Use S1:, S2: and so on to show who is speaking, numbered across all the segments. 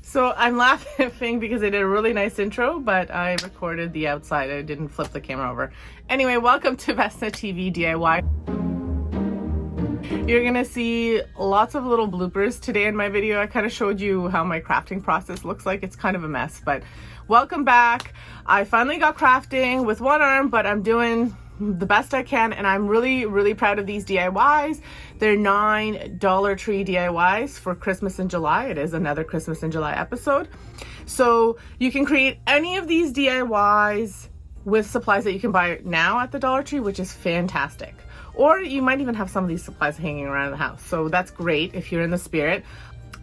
S1: So I'm laughing because I did a really nice intro, but I recorded the outside. I didn't flip the camera over. Anyway, welcome to Vesna TV DIY. You're gonna see lots of little bloopers today in my video. I kind of showed you how my crafting process looks like. It's kind of a mess, but welcome back. I finally got crafting with one arm, but I'm doing the best I can, and I'm really proud of these DIYs. They're $9 Dollar Tree DIYs for Christmas in July. It is another Christmas in July episode. So you can create any of these DIYs with supplies that you can buy now at the Dollar Tree, which is fantastic. Or you might even have some of these supplies hanging around the house. So that's great if you're in the spirit.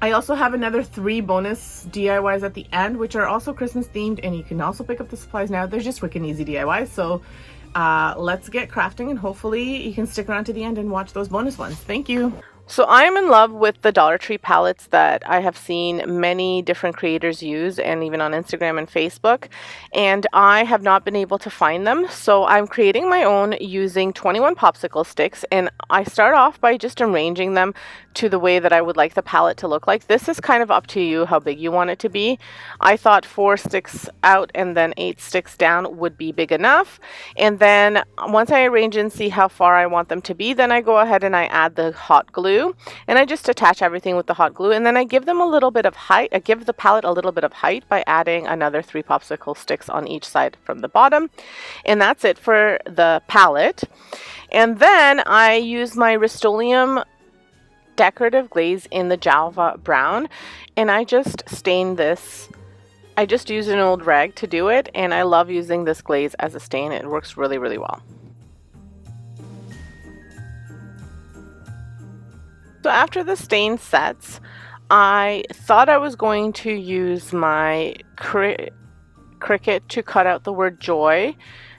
S1: I also have another 3 bonus DIYs at the end, which are also Christmas themed, and you can also pick up the supplies now. They're just wicked easy DIYs. So let's get crafting, and hopefully you can stick around to the end and watch those bonus ones. Thank you. So I am in love with the Dollar Tree palettes that I have seen many different creators use, and even on Instagram and Facebook, and I have not been able to find them. So I'm creating my own using 21 popsicle sticks, and I start off by just arranging them to the way that I would like the palette to look like. This is kind of up to you how big you want it to be. I thought 4 sticks out and then 8 sticks down would be big enough. And then once I arrange and see how far I want them to be, then I go ahead and I add the hot glue, and I just attach everything with the hot glue, and then I give them a little bit of height. I give the palette a little bit of height by adding another 3 popsicle sticks on each side from the bottom. And that's it for the palette. And then I use my Rustoleum Decorative Glaze in the Java Brown, and I just stain this. I just use an old rag to do it, and I love using this glaze as a stain. It works really well. So after the stain sets, I thought I was going to use my Cricut to cut out the word joy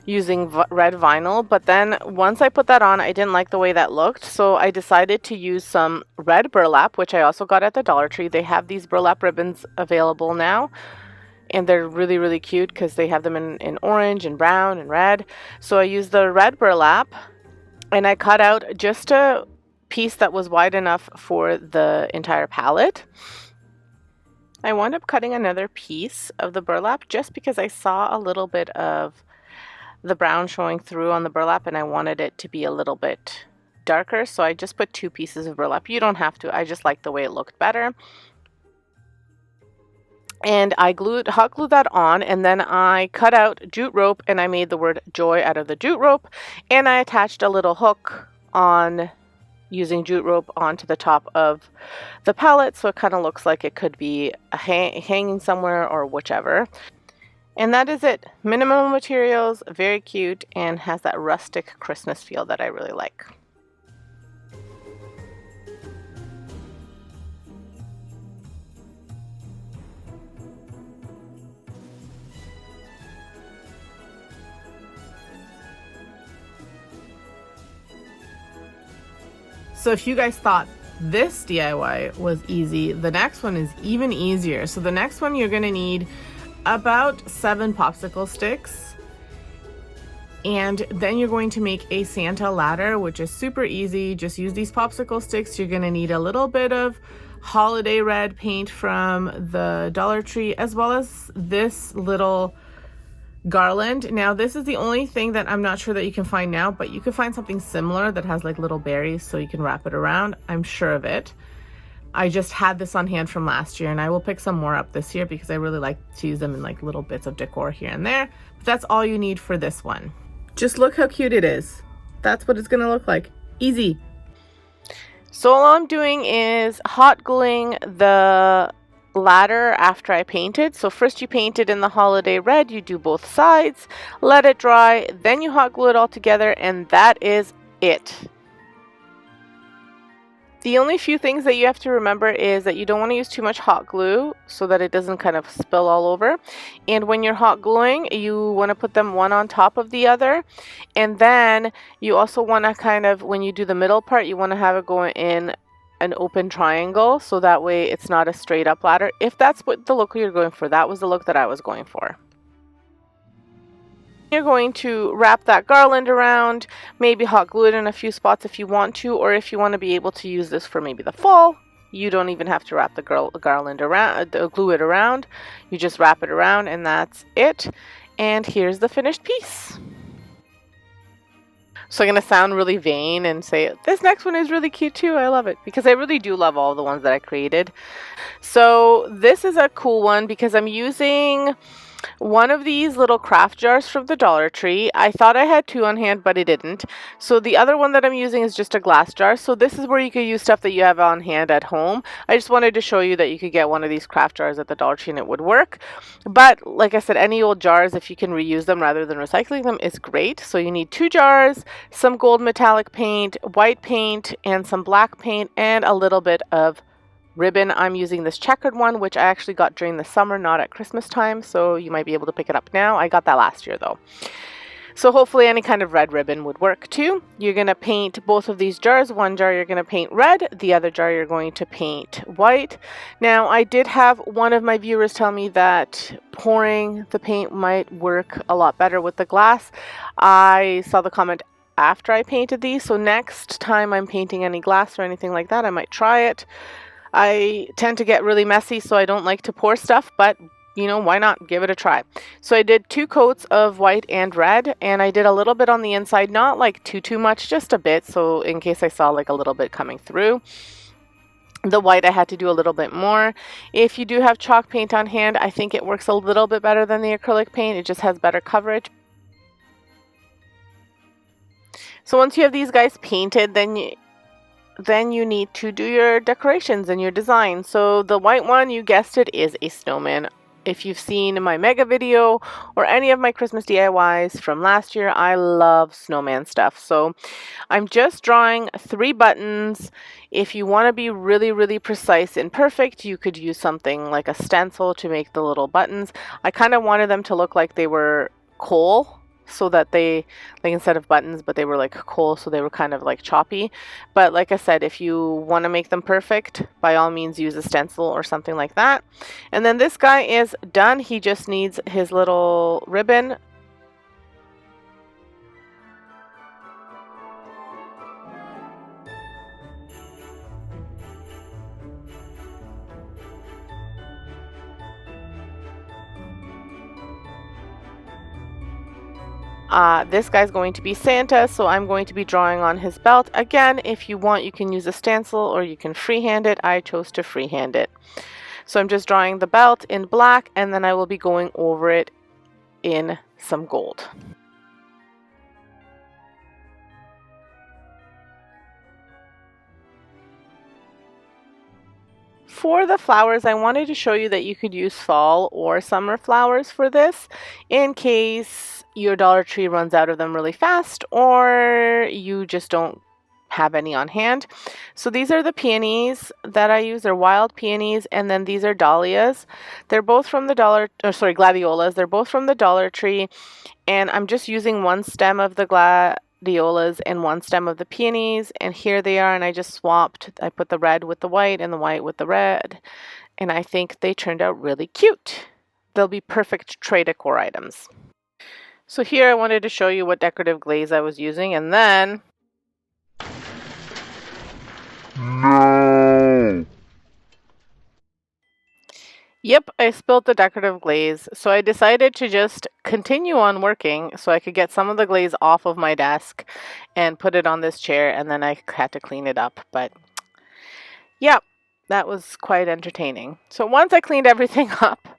S1: using red vinyl, but then once I put that on, I didn't like the way that looked, so I decided to use some red burlap, which I also got at the Dollar Tree. They have these burlap ribbons available now, and they're really cute because they have them in orange and brown and red. So I used the red burlap, and I cut out just a piece that was wide enough for the entire palette. I wound up cutting another piece of the burlap just because I saw a little bit of the brown showing through on the burlap, and I wanted it to be a little bit darker, so I just put 2 pieces of burlap. You don't have to, I just like the way it looked better. And I hot glued that on, and then I cut out jute rope, and I made the word joy out of the jute rope, and I attached a little hook on using jute rope onto the top of the palette, so it kind of looks like it could be hanging somewhere or whichever. And that is it. Minimal materials, very cute, and has that rustic Christmas feel that I really like. So if you guys thought this DIY was easy, the next one is even easier. So the next one, you're gonna need about 7 popsicle sticks, and then you're going to make a Santa ladder, which is super easy. Just use these popsicle sticks. You're gonna need a little bit of holiday red paint from the Dollar Tree, as well as this little garland. Now this is the only thing that I'm not sure that you can find now, but you can find something similar that has like little berries so you can wrap it around. I'm sure of it. I just had this on hand from last year, and I will pick some more up this year because I really like to use them in like little bits of decor here and there. But that's all you need for this one. Just look how cute it is. That's what it's gonna look like. Easy. So all I'm doing is hot gluing the ladder after I painted. So first you paint it in the holiday red, you do both sides, let it dry, then you hot glue it all together, and that is it. The only few things that you have to remember is that you don't want to use too much hot glue so that it doesn't kind of spill all over. And when you're hot gluing, you want to put them one on top of the other. And then you also want to kind of, when you do the middle part, you want to have it going in an open triangle, so that way it's not a straight up ladder. If that's what the look you're going for, that was the look that I was going for. You're going to wrap that garland around, maybe hot glue it in a few spots if you want to, or if you want to be able to use this for maybe the fall, You don't even have to wrap the garland around, glue it around. You just wrap it around and that's it. And here's the finished piece. So I'm going to sound really vain and say, this next one is really cute too. I love it because I really do love all the ones that I created. So this is a cool one because I'm using one of these little craft jars from the Dollar Tree. I thought I had two on hand, but I didn't. So the other one that I'm using is just a glass jar. So this is where you could use stuff that you have on hand at home. I just wanted to show you that you could get one of these craft jars at the Dollar Tree and it would work. But like I said, any old jars, if you can reuse them rather than recycling them, is great. So you need 2 jars, some gold metallic paint, white paint, and some black paint, and a little bit of ribbon. I'm using this checkered one, which I actually got during the summer, not at Christmas time, so you might be able to pick it up now. I got that last year though. So hopefully any kind of red ribbon would work too. You're going to paint both of these jars. One jar you're going to paint red, the other jar you're going to paint white. Now I did have one of my viewers tell me that pouring the paint might work a lot better with the glass. I saw the comment after I painted these, so next time I'm painting any glass or anything like that, I might try it. I tend to get really messy, so I don't like to pour stuff, but you know, why not give it a try? So I did 2 coats of white and red, and I did a little bit on the inside, not like too much, just a bit, so in case I saw like a little bit coming through. The white I had to do a little bit more. If you do have chalk paint on hand, I think it works a little bit better than the acrylic paint. It just has better coverage. So once you have these guys painted, then you need to do your decorations and your design. So the white one, you guessed it, is a snowman. If you've seen my mega video or any of my Christmas DIYs from last year, I love snowman stuff. So I'm just drawing 3 buttons. If you want to be really precise and perfect, you could use something like a stencil to make the little buttons. I kind of wanted them to look like they were coal, so that they, like, instead of buttons, but they were like coal, so they were kind of like choppy. But like I said, if you want to make them perfect, by all means use a stencil or something like that. And then this guy is done. He just needs his little ribbon. This guy's going to be Santa, so I'm going to be drawing on his belt. Again, if you want, you can use a stencil or you can freehand it. I chose to freehand it. So I'm just drawing the belt in black, and then I will be going over it in some gold. For the flowers, I wanted to show you that you could use fall or summer flowers for this in case your Dollar Tree runs out of them really fast or you just don't have any on hand. So these are the peonies that I use. They're wild peonies, and then these are dahlias. They're both from the gladiolas. They're both from the Dollar Tree, and I'm just using one stem of the gladiolas and one stem of the peonies, and here they are, and I just swapped. I put the red with the white and the white with the red, and I think they turned out really cute. They'll be perfect tray decor items. So here I wanted to show you what decorative glaze I was using, and then no. Yep, I spilled the decorative glaze, so I decided to just continue on working so I could get some of the glaze off of my desk and put it on this chair, and then I had to clean it up. But yeah, that was quite entertaining. So once I cleaned everything up,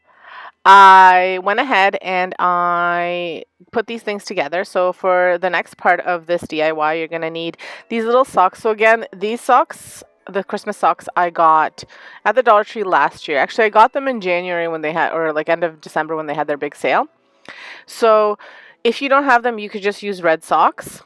S1: I went ahead and I put these things together. So for the next part of this DIY, you're going to need these little socks. So again, these socks, the Christmas socks, I got at the Dollar Tree last year. Actually, I got them in January when they had, or like end of December when they had their big sale. So if you don't have them, you could just use red socks.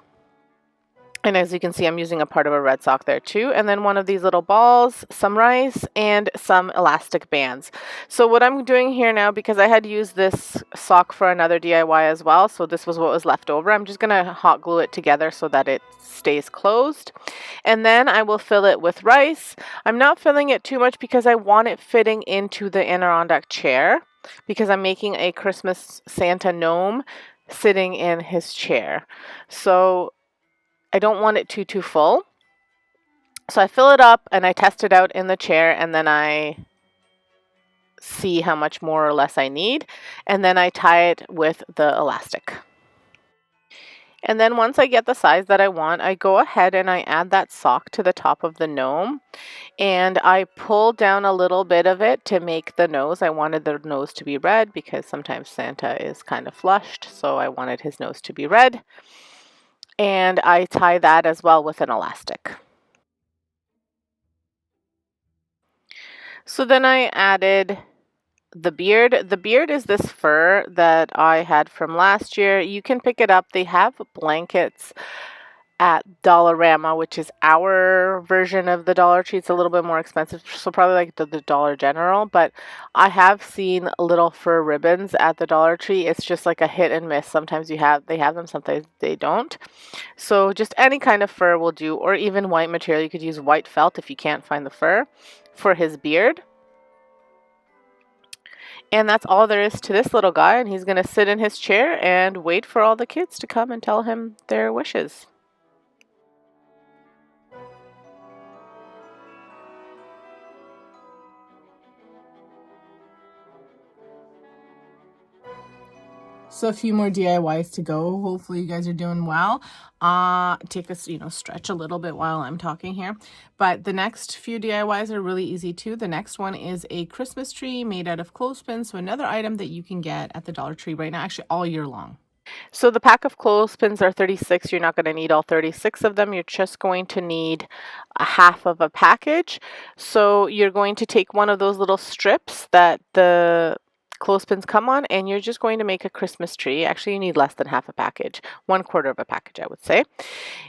S1: And as you can see, I'm using a part of a red sock there too. And then one of these little balls, some rice, and some elastic bands. So what I'm doing here now, because I had used this sock for another DIY as well, so this was what was left over, I'm just going to hot glue it together so that it stays closed. And then I will fill it with rice. I'm not filling it too much because I want it fitting into the Adirondack chair, because I'm making a Christmas Santa gnome sitting in his chair. So I don't want it too full. So I fill it up and I test it out in the chair, and then I see how much more or less I need, and then I tie it with the elastic. And then once I get the size that I want, I go ahead and I add that sock to the top of the gnome, and I pull down a little bit of it to make the nose. I wanted the nose to be red because sometimes Santa is kind of flushed, so I wanted his nose to be red. And I tie that as well with an elastic. So then I added the beard. The beard is this fur that I had from last year. You can pick it up. They have blankets at Dollarama, which is our version of the Dollar Tree. It's a little bit more expensive, so probably like the Dollar General, but I have seen little fur ribbons at the Dollar Tree. It's just like a hit and miss. Sometimes they have them, sometimes they don't. So just any kind of fur will do, or even white material. You could use white felt if you can't find the fur for his beard. And that's all there is to this little guy, and he's going to sit in his chair and wait for all the kids to come and tell him their wishes. So a few more DIYs to go. Hopefully you guys are doing well. Take a, stretch a little bit while I'm talking here. But the next few DIYs are really easy too. The next one is a Christmas tree made out of clothespins. So another item that you can get at the Dollar Tree right now, actually all year long. So the pack of clothespins are 36. You're not going to need all 36 of them. You're just going to need a half of a package. So you're going to take one of those little strips that the clothespins come on, and you're just going to make a Christmas tree. Actually, you need less than half a package, 1/4 of a package, I would say.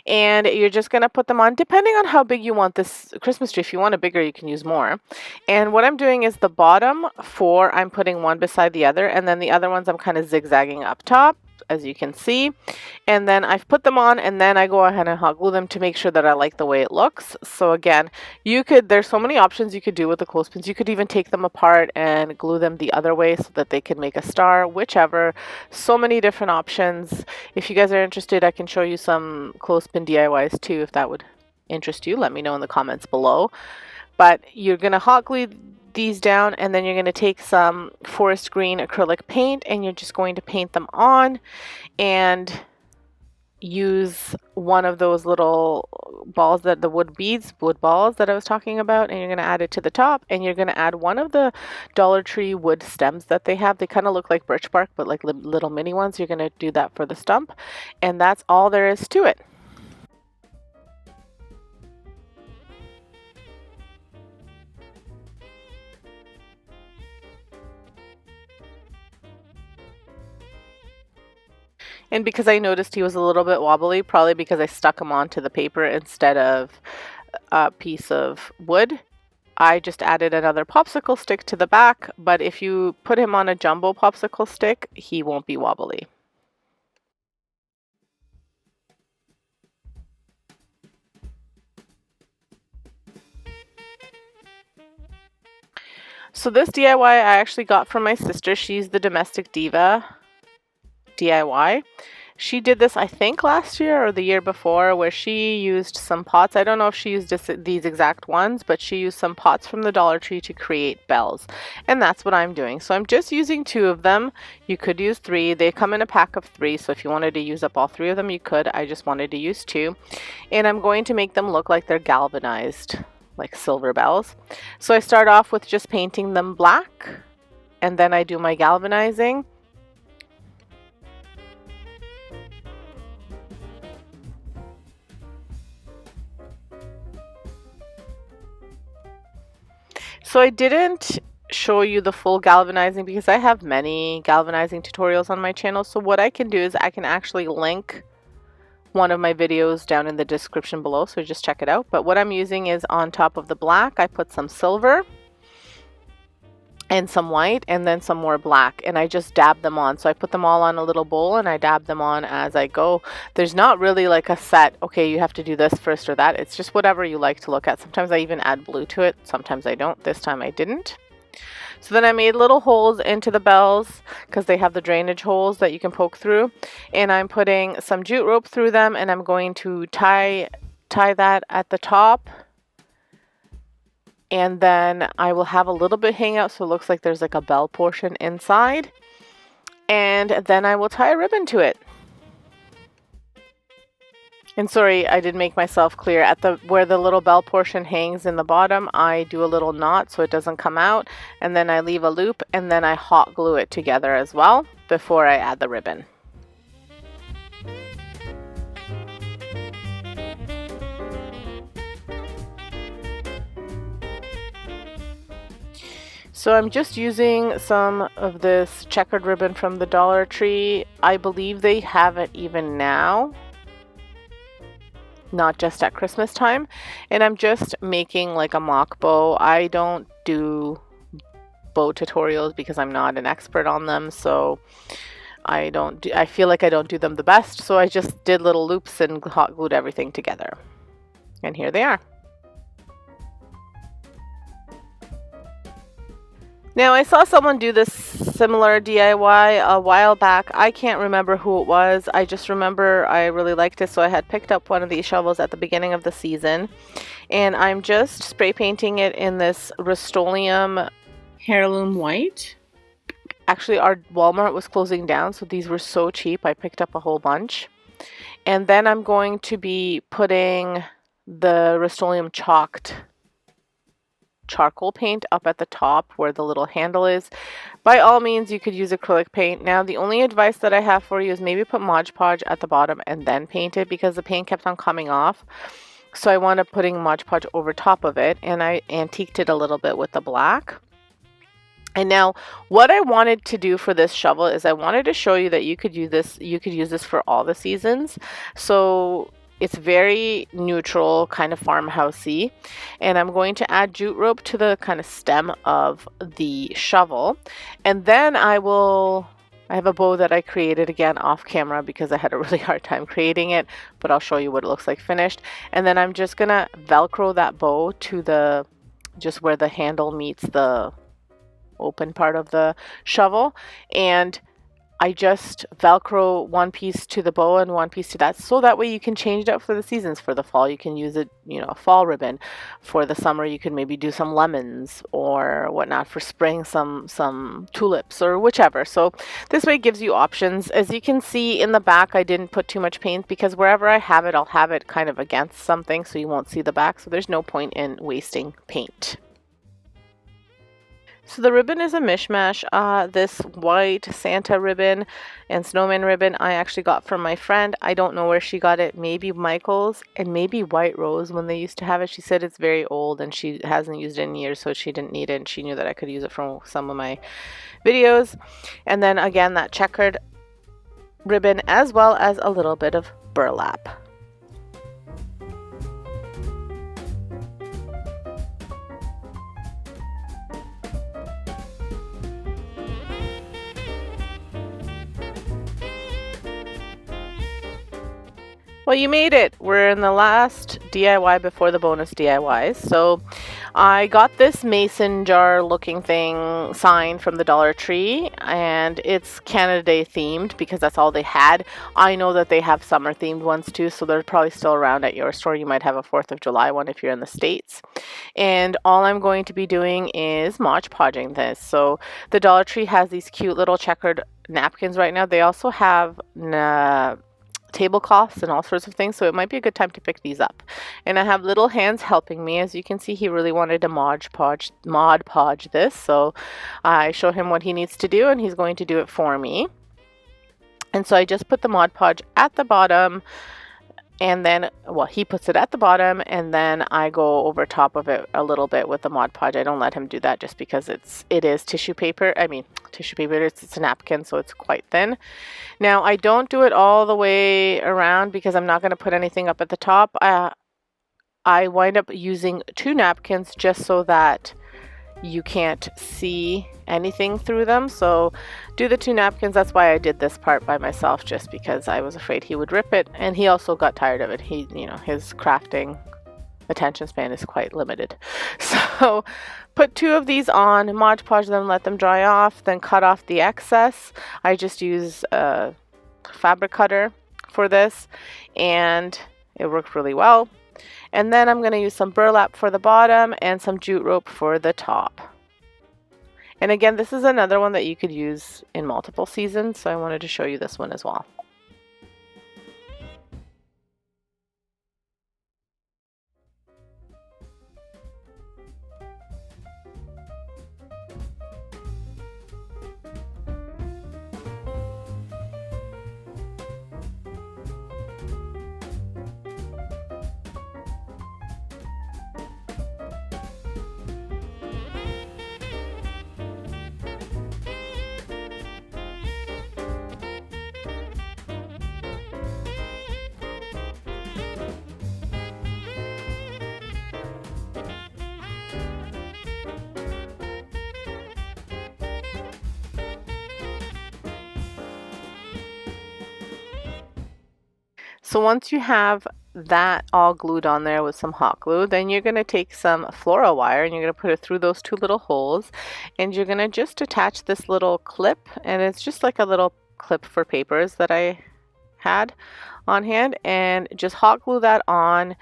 S1: And you're just going to put them on depending on how big you want this Christmas tree. If you want it bigger, you can use more. And what I'm doing is the bottom 4, I'm putting one beside the other, and then the other ones I'm kind of zigzagging up top, as you can see. And then I've put them on, and then I go ahead and hot glue them to make sure that I like the way it looks. So again, there's so many options you could do with the clothespins. You could even take them apart and glue them the other way so that they can make a star, whichever. So many different options. If you guys are interested, I can show you some clothespin DIYs too, if that would interest you. Let me know in the comments below. But you're going to hot glue these down, and then you're going to take some forest green acrylic paint, and you're just going to paint them on, and use one of those little balls, that the wood balls that I was talking about, and you're going to add it to the top, and you're going to add one of the Dollar Tree wood stems that they have. They kind of look like birch bark, but like little mini ones. You're going to do that for the stump, and that's all there is to it. And because I noticed he was a little bit wobbly, probably because I stuck him onto the paper instead of a piece of wood, I just added another popsicle stick to the back. But if you put him on a jumbo popsicle stick, he won't be wobbly. So this DIY I actually got from my sister. She's the Domestic Diva DIY. She did this, I think, last year or the year before, where she used some pots. I don't know if she used these exact ones, but she used some pots from the Dollar Tree to create bells. And that's what I'm doing. So I'm just using 2 of them. You could use 3. They come in a pack of 3, so if you wanted to use up all 3 of them, you could. I just wanted to use 2. And I'm going to make them look like they're galvanized, like silver bells. So I start off with just painting them black, and then I do my galvanizing. So I didn't show you the full galvanizing because I have many galvanizing tutorials on my channel. So what I can do is I can actually link one of my videos down in the description below, so just check it out. But what I'm using is, on top of the black, I put some silver and some white and then some more black, and I just dab them on. So I put them all on a little bowl and I dab them on as I go. There's not really like a set, okay, you have to do this first or that. It's just whatever you like to look at. Sometimes I even add blue to it, sometimes I don't. This time I didn't. So then I made little holes into the bells because they have the drainage holes that you can poke through, and I'm putting some jute rope through them, and I'm going to tie that at the top And then I will have a little bit hang out so it looks like there's like a bell portion inside. And then I will tie a ribbon to it. And sorry, I didn't make myself clear. At the where the little bell portion hangs in the bottom, I do a little knot so it doesn't come out, and then I leave a loop, and then I hot glue it together as well before I add the ribbon. So I'm just using some of this checkered ribbon from the Dollar Tree. I believe they have it even now, not just at Christmas time. And I'm just making like a mock bow. I don't do bow tutorials because I'm not an expert on them, so I feel like I don't do them the best, so I just did little loops and hot glued everything together. And here they are. Now, I saw someone do this similar DIY a while back. I can't remember who it was. I just remember I really liked it, so I had picked up one of these shovels at the beginning of the season. And I'm just spray painting it in this Rustoleum heirloom white. Actually, our Walmart was closing down, so these were so cheap. I picked up a whole bunch. And then I'm going to be putting the Rustoleum chalked charcoal paint up at the top where the little handle is. By all means, you could use acrylic paint. Now, the only advice that I have for you is maybe put Mod Podge at the bottom and then paint it, because the paint kept on coming off. So I wound up putting Mod Podge over top of it, and I antiqued it a little bit with the black. And now what I wanted to do for this shovel is I wanted to show you that you could use this for all the seasons. So it's very neutral, kind of farmhousey, and I'm going to add jute rope to the kind of stem of the shovel, and then I have a bow that I created again off camera because I had a really hard time creating it, but I'll show you what it looks like finished. And then I'm just gonna Velcro that bow to just where the handle meets the open part of the shovel, and I just Velcro one piece to the bow and one piece to that, so that way you can change it up for the seasons. For the fall, you can use it, a fall ribbon. For the summer, you can maybe do some lemons or whatnot. For spring, some tulips or whichever. So this way it gives you options. As you can see in the back, I didn't put too much paint because wherever I have it, I'll have it kind of against something so you won't see the back. So there's no point in wasting paint. So the ribbon is a mishmash. This white Santa ribbon and Snowman ribbon I actually got from my friend. I don't know where she got it. Maybe Michael's and maybe White Rose when they used to have it. She said it's very old and she hasn't used it in years, so she didn't need it, and she knew that I could use it from some of my videos. And then again, that checkered ribbon as well as a little bit of burlap. Well, you made it. We're in the last DIY before the bonus DIYs. So I got this mason jar looking thing sign from the Dollar Tree, and it's Canada Day themed because that's all they had. I know that they have summer themed ones too, so they're probably still around at your store. You might have a 4th of July one if you're in the States. And all I'm going to be doing is Mod Podging this. So the Dollar Tree has these cute little checkered napkins right now. They also have tablecloths and all sorts of things, so it might be a good time to pick these up. And I have little hands helping me. As you can see, he really wanted to Mod Podge this, so I show him what he needs to do and he's going to do it for me. And so I just put the Mod Podge at the bottom, and then, well, he puts it at the bottom, and then I go over top of it a little bit with the Mod Podge. I don't let him do that just because it is tissue paper. It's a napkin, so it's quite thin. Now, I don't do it all the way around because I'm not going to put anything up at the top. I wind up using 2 napkins just so that you can't see anything through them. So do the 2 napkins. That's why I did this part by myself, just because I was afraid he would rip it, and he also got tired of it. His crafting attention span is quite limited. So put 2 of these on, Mod Podge them, let them dry off, then cut off the excess. I just use a fabric cutter for this, and it worked really well. And then I'm going to use some burlap for the bottom and some jute rope for the top. And again, this is another one that you could use in multiple seasons, so I wanted to show you this one as well. So once you have that all glued on there with some hot glue, then you're going to take some floral wire and you're going to put it through those two little holes, and you're going to just attach this little clip, and it's just like a little clip for papers that I had on hand, and just hot glue that on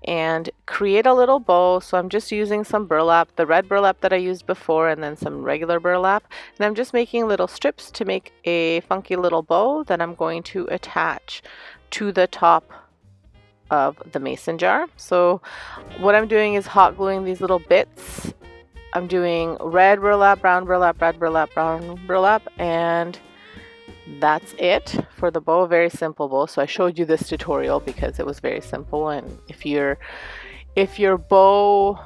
S1: and create a little bow. So I'm just using some burlap, the red burlap that I used before, and then some regular burlap, and I'm just making little strips to make a funky little bow that I'm going to attach to the top of the mason jar. So what I'm doing is hot gluing these little bits. I'm doing red burlap, brown burlap, red burlap, brown burlap, and that's it for the bow. Very simple bow. So I showed you this tutorial because it was very simple, and if your bows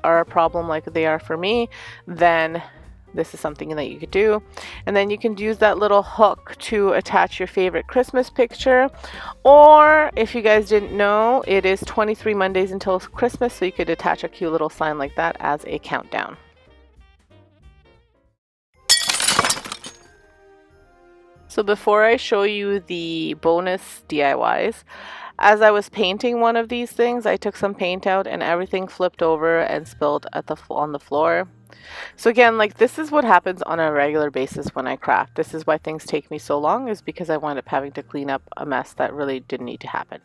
S1: are a problem like they are for me, then this is something that you could do. And then you can use that little hook to attach your favorite Christmas picture, or if you guys didn't know, it is 23 Mondays until Christmas, so you could attach a cute little sign like that as a countdown. So before I show you the bonus DIYs, as I was painting one of these things, I took some paint out and everything flipped over and spilled on the floor. So again, like, this is what happens on a regular basis when I craft. This is why things take me so long, is because I wind up having to clean up a mess that really didn't need to happen.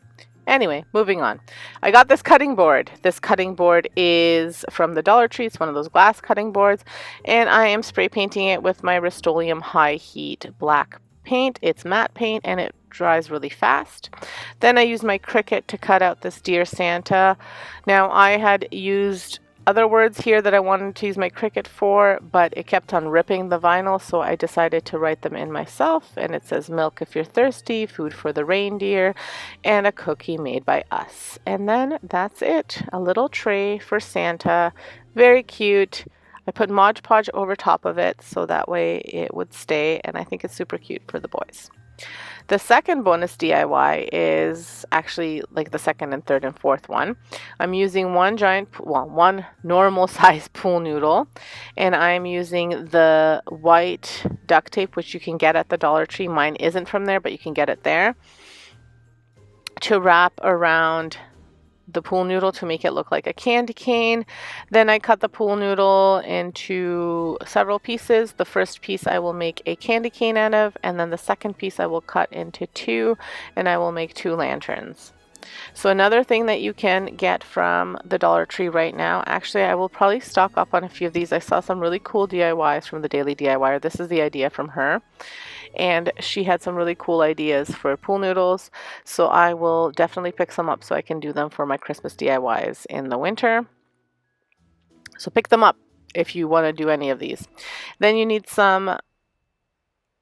S1: Anyway, moving on. I got this cutting board. This cutting board is from the Dollar Tree. It's one of those glass cutting boards, and I am spray painting it with my Rustoleum high heat black paint. It's matte paint and it dries really fast. Then I used my Cricut to cut out this Dear Santa. Now, I had used other words here that I wanted to use my Cricut for, but it kept on ripping the vinyl, so I decided to write them in myself. And it says, milk if you're thirsty, food for the reindeer, and a cookie made by us. And then that's it. A little tray for Santa. Very cute. I put Mod Podge over top of it so that way it would stay, and I think it's super cute for the boys. The second bonus DIY is actually like the second and third and fourth one. I'm using one normal size pool noodle, and I'm using the white duct tape, which you can get at the Dollar Tree. Mine isn't from there, but you can get it there, to wrap around the pool noodle to make it look like a candy cane. Then I cut the pool noodle into several pieces. The first piece I will make a candy cane out of, and then the second piece I will cut into two, and I will make two lanterns. So another thing that you can get from the Dollar Tree right now, actually I will probably stock up on a few of these. I saw some really cool DIYs from the Daily DIYer. This is the idea from her, and she had some really cool ideas for pool noodles, so I will definitely pick some up so I can do them for my Christmas DIYs in the winter. So pick them up if you want to do any of these. Then you need some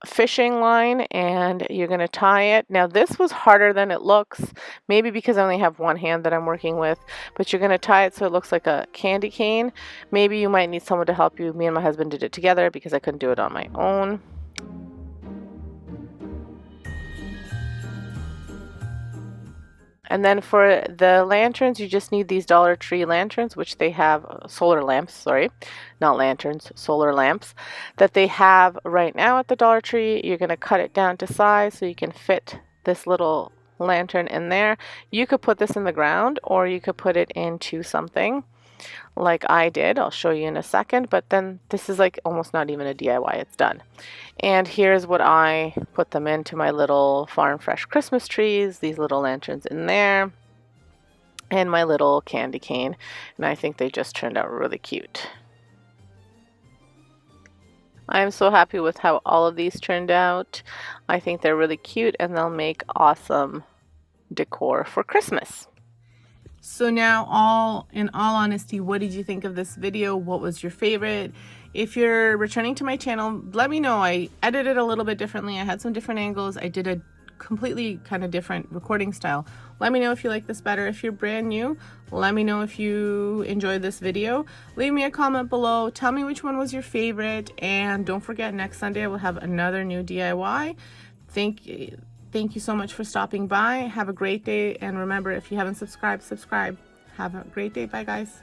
S1: fishing line, and you're going to tie it. Now this was harder than it looks, maybe because I only have one hand that I'm working with, but you're going to tie it so it looks like a candy cane. Maybe you might need someone to help you. Me and my husband did it together because I couldn't do it on my own. And then for the lanterns, you just need these Dollar Tree lanterns, which they have solar lamps, sorry, not lanterns, solar lamps, that they have right now at the Dollar Tree. You're going to cut it down to size so you can fit this little lantern in there. You could put this in the ground, or you could put it into something. like I did. I'll show you in a second, but then this is like almost not even a DIY, it's done. And here's what I put them into my little Farm Fresh Christmas trees, these little lanterns in there, and my little candy cane. And I think they just turned out really cute. I'm so happy with how all of these turned out. I think they're really cute and they'll make awesome decor for Christmas. So now, in all honesty, what did you think of this video? What was your favorite? If you're returning to my channel, let me know. I edited a little bit differently. I had some different angles. I did a completely kind of different recording style. Let me know if you like this better. If you're brand new, let me know if you enjoyed this video. Leave me a comment below. Tell me which one was your favorite. And don't forget, next Sunday I will have another new DIY. Thank you so much for stopping by. Have a great day. And remember, if you haven't subscribed, subscribe. Have a great day. Bye, guys.